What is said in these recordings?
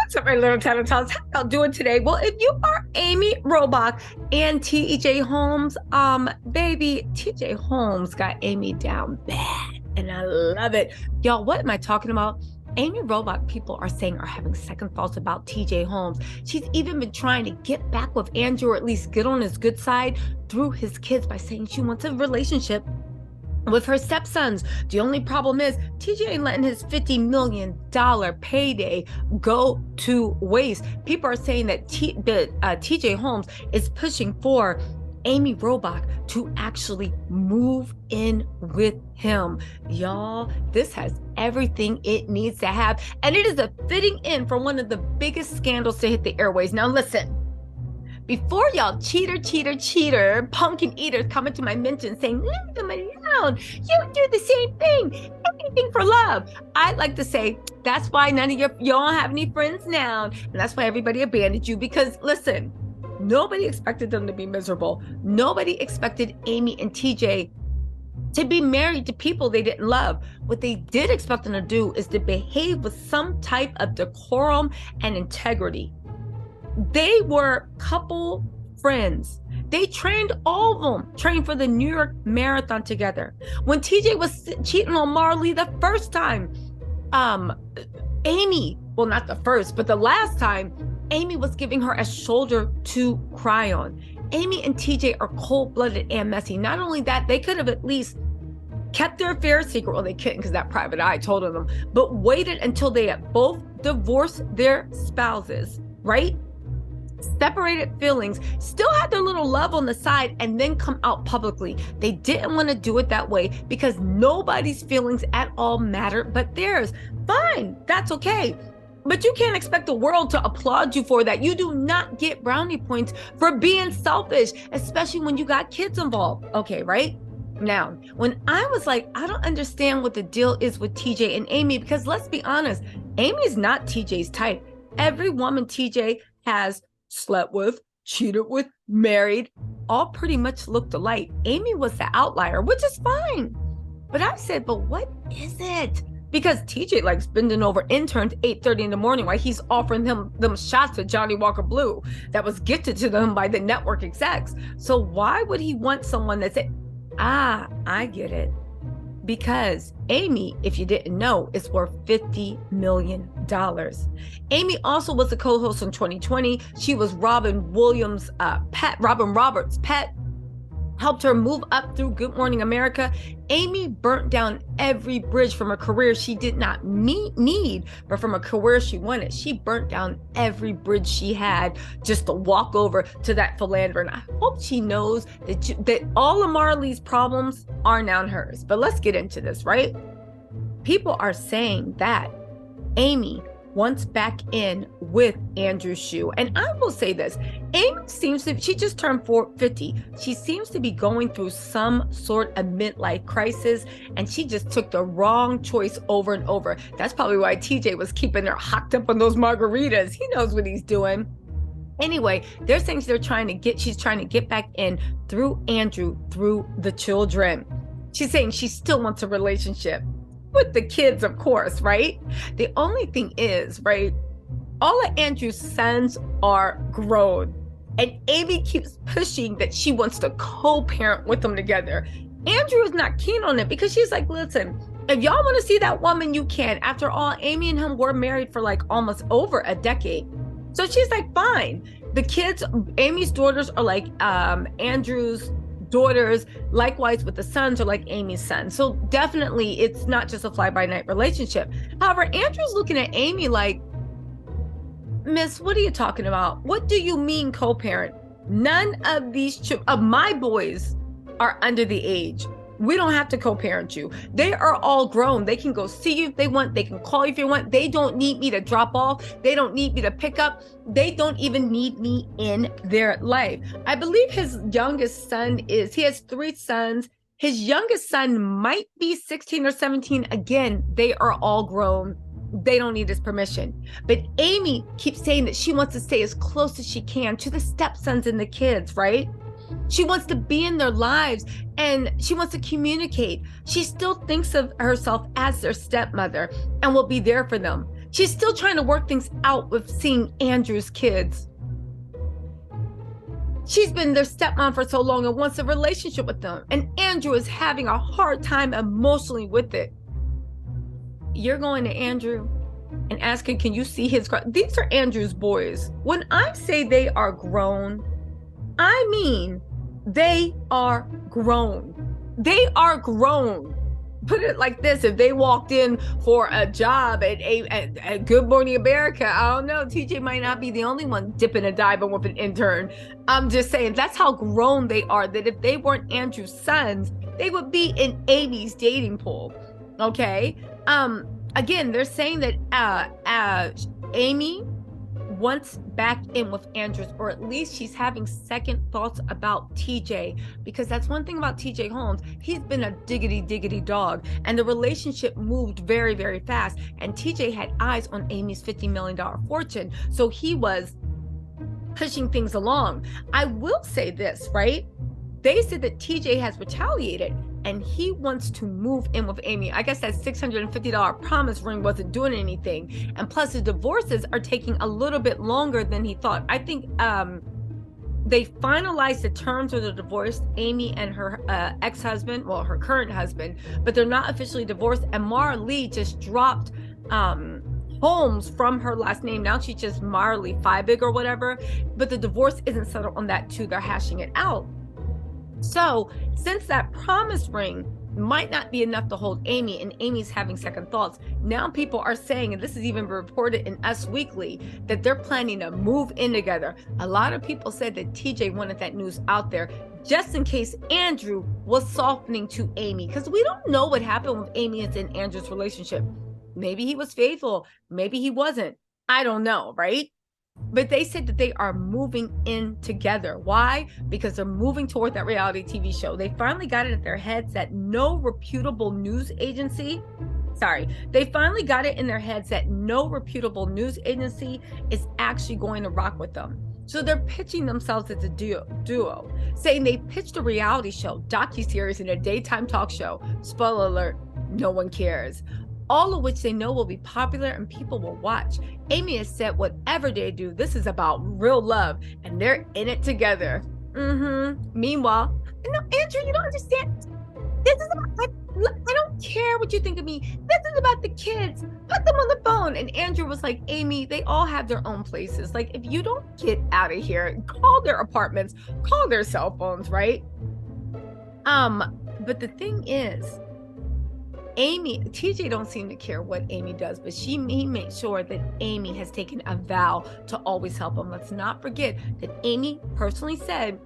What's up, my little TisaTellss? How y'all doing today? Well, if you are Amy Robach and TJ Holmes, baby, TJ Holmes got Amy down bad, and I love it. Y'all, what am I talking about? Amy Robach, people are saying, are having second thoughts about TJ Holmes. She's even been trying to get back with Andrew, or at least get on his good side through his kids by saying she wants a relationship with her stepsons. The only problem is TJ ain't letting his $50 million payday go to waste. People are saying that TJ Holmes is pushing for Amy Robach to actually move in with him. Y'all, this has everything it needs to have, and it is a fitting in for one of the biggest scandals to hit the airways. Now listen, before y'all cheater, pumpkin eaters come into my mention saying, leave them alone, you do the same thing, anything for love. I'd like to say, that's why none of y'all don't have any friends now, and that's why everybody abandoned you, because listen, nobody expected them to be miserable. Nobody expected Amy and TJ to be married to people they didn't love. What they did expect them to do is to behave with some type of decorum and integrity. They were couple friends. They trained, all of them trained for the New York Marathon together. When TJ was cheating on Marley the first time, Amy, well, not the first, but the last time, Amy was giving her a shoulder to cry on. Amy and TJ are cold-blooded and messy. Not only that, they could have at least kept their affair secret. Well, they couldn't because that private eye told on them, but waited until they had both divorced their spouses, right? Separated feelings, still had their little love on the side, and then come out publicly. They didn't want to do it that way because nobody's feelings at all matter but theirs. Fine, that's okay. But you can't expect the world to applaud you for that. You do not get brownie points for being selfish, especially when you got kids involved. Okay, right? Now, when I was like, I don't understand what the deal is with TJ and Amy, because let's be honest, Amy's not TJ's type. Every woman TJ has slept with, cheated with, married, all pretty much looked alike. Amy was the outlier, which is fine. But I said, but what is it? Because TJ likes bending over interns 8:30 in the morning while he's offering them shots of Johnny Walker Blue that was gifted to them by the network execs. So why would he want someone that said, I get it. Because Amy, if you didn't know, is worth $50 million. Amy also was a co-host in 2020. She was Robin Roberts' pet, helped her move up through Good Morning America. Amy burnt down every bridge from a career she did not need, but from a career she wanted. She burnt down every bridge she had just to walk over to that philanderer. And I hope she knows that all of Marley's problems are now hers. But let's get into this, right? People are saying that Amy wants back in with Andrew Shue. And I will say this, Amy she just turned 50. She seems to be going through some sort of midlife crisis, and she just took the wrong choice over and over. That's probably why TJ was keeping her hocked up on those margaritas. He knows what he's doing. Anyway, they're saying she's trying to get back in through Andrew, through the children. She's saying she still wants a relationship with the kids, of course, right? The only thing is, right, all of Andrew's sons are grown, and Amy keeps pushing that she wants to co-parent with them together. Andrew is not keen on it because she's like, listen, if y'all want to see that woman, you can. After all, Amy and him were married for like almost over a decade. So she's like, fine. The kids, Amy's daughters are like Andrew's daughters, likewise with the sons are like Amy's sons. So definitely it's not just a fly-by-night relationship. However, Andrew's looking at Amy like, Miss, what are you talking about? What do you mean co-parent? None of these of my boys are under the age. We don't have to co-parent you. They are all grown. They can go see you if they want. They can call you if they want. They don't need me to drop off. They don't need me to pick up. They don't even need me in their life. I believe his youngest son he has 3 sons. His youngest son might be 16 or 17. Again, they are all grown. They don't need his permission. But Amy keeps saying that she wants to stay as close as she can to the stepsons and the kids, right? She wants to be in their lives and she wants to communicate. She still thinks of herself as their stepmother and will be there for them. She's still trying to work things out with seeing Andrew's kids. She's been their stepmom for so long and wants a relationship with them. And Andrew is having a hard time emotionally with it. You're going to Andrew and asking, can you see his? These are Andrew's boys. When I say they are grown, I mean they are grown. They are grown. Put it like this: if they walked in for a job at Good Morning America, I don't know, TJ might not be the only one dipping and diving with an intern. I'm just saying that's how grown they are, that if they weren't Andrew's sons, they would be in Amy's dating pool. Okay. Again, they're saying that Amy wants back in with Andrews, or at least she's having second thoughts about TJ, because that's one thing about TJ Holmes. He's been a diggity dog, and the relationship moved very, very fast. And TJ had eyes on Amy's $50 million fortune, so he was pushing things along. I will say this, right? They said that TJ has retaliated and he wants to move in with Amy. I guess that $650 promise ring wasn't doing anything. And plus the divorces are taking a little bit longer than he thought. I think they finalized the terms of the divorce, Amy and her ex-husband, well, her current husband, but they're not officially divorced. And Mara Lee just dropped Holmes from her last name. Now she's just Mara Lee Feibig or whatever. But the divorce isn't settled on that too. They're hashing it out. So since that promise ring might not be enough to hold Amy, and Amy's having second thoughts, now people are saying, and this is even reported in Us Weekly, that they're planning to move in together. A lot of people said that TJ wanted that news out there just in case Andrew was softening to Amy, because we don't know what happened with Amy and Andrew's relationship. Maybe he was faithful, maybe he wasn't. I don't know, right? But they said that they are moving in together. Why? Because they're moving toward that reality TV show. They finally got it in their heads that no reputable news agency, they finally got it in their heads that no reputable news agency is actually going to rock with them. So they're pitching themselves as a duo, saying they pitched a reality show, docuseries, and a daytime talk show. Spoiler alert, no one cares. All of which they know will be popular and people will watch. Amy has said whatever they do, this is about real love and they're in it together. Meanwhile, no, Andrew, you don't understand. This is about, I don't care what you think of me. This is about the kids. Put them on the phone. And Andrew was like, Amy, they all have their own places. Like, if you don't get out of here, call their apartments, call their cell phones, right? But the thing is, TJ don't seem to care what Amy does, but he made sure that Amy has taken a vow to always help him. Let's not forget that Amy personally said,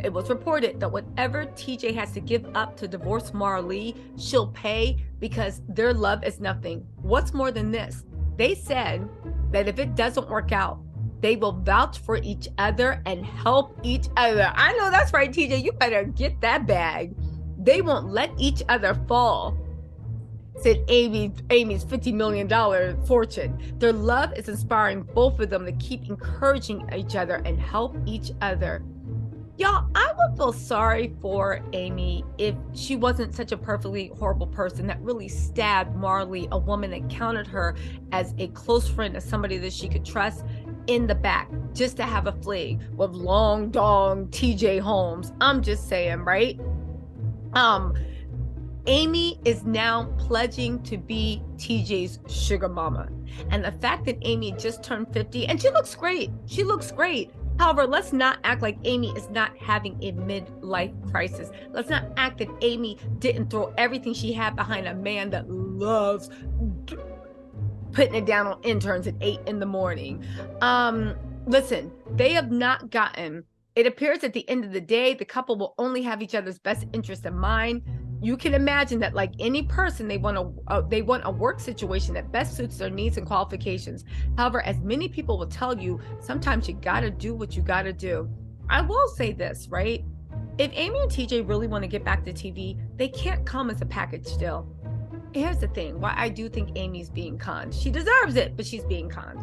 it was reported, that whatever TJ has to give up to divorce Mara Lee, she'll pay, because their love is nothing. What's more than this? They said that if it doesn't work out, they will vouch for each other and help each other. I know that's right, TJ. You better get that bag. They won't let each other fall, said Amy's $50 million fortune. Their love is inspiring both of them to keep encouraging each other and help each other. Y'all, I would feel sorry for Amy if she wasn't such a perfectly horrible person that really stabbed Marley, a woman that counted her as a close friend, as somebody that she could trust, in the back, just to have a fling with long dong TJ Holmes. I'm just saying, right? Amy is now pledging to be TJ's sugar mama. And the fact that Amy just turned 50, and she looks great. She looks great. However, let's not act like Amy is not having a midlife crisis. Let's not act that Amy didn't throw everything she had behind a man that loves putting it down on interns at 8 in the morning. Listen, they have not gotten, it appears at the end of the day, the couple will only have each other's best interest in mind. You can imagine that, like any person, they want a work situation that best suits their needs and qualifications. However, as many people will tell you, sometimes you gotta do what you gotta do. I will say this, right? If Amy and TJ really want to get back to TV, they can't come as a package deal. Here's the thing, why I do think Amy's being conned. She deserves it, but she's being conned.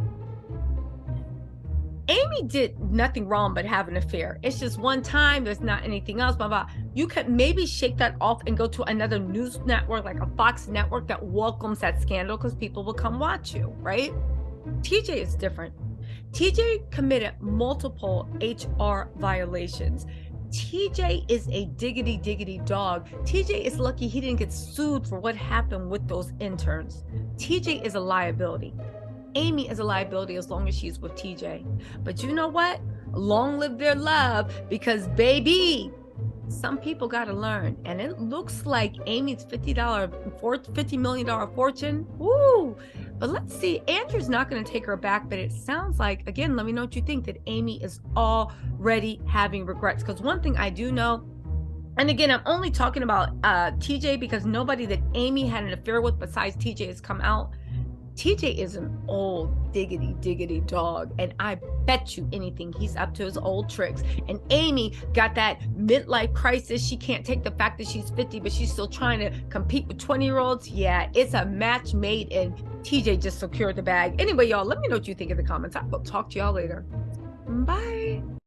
Amy did nothing wrong but have an affair. It's just one time. There's not anything else. Blah, blah. You could maybe shake that off and go to another news network, like a Fox network that welcomes that scandal, because people will come watch you, right? TJ is different. TJ committed multiple HR violations. TJ is a diggity dog. TJ is lucky he didn't get sued for what happened with those interns. TJ is a liability. Amy is a liability as long as she's with TJ. But you know what? Long live their love, because baby, some people got to learn. And it looks like Amy's $50 million fortune. Woo! But let's see. Andrew's not going to take her back. But it sounds like, again, let me know what you think, that Amy is already having regrets. Because one thing I do know, and again, I'm only talking about TJ because nobody that Amy had an affair with besides TJ has come out. TJ is an old diggity dog, and I bet you anything he's up to his old tricks. And Amy got that midlife crisis. She can't take the fact that she's 50, but she's still trying to compete with 20-year-olds. Yeah, it's a match made, and TJ just secured the bag. Anyway, y'all, let me know what you think in the comments. I will talk to y'all later. Bye.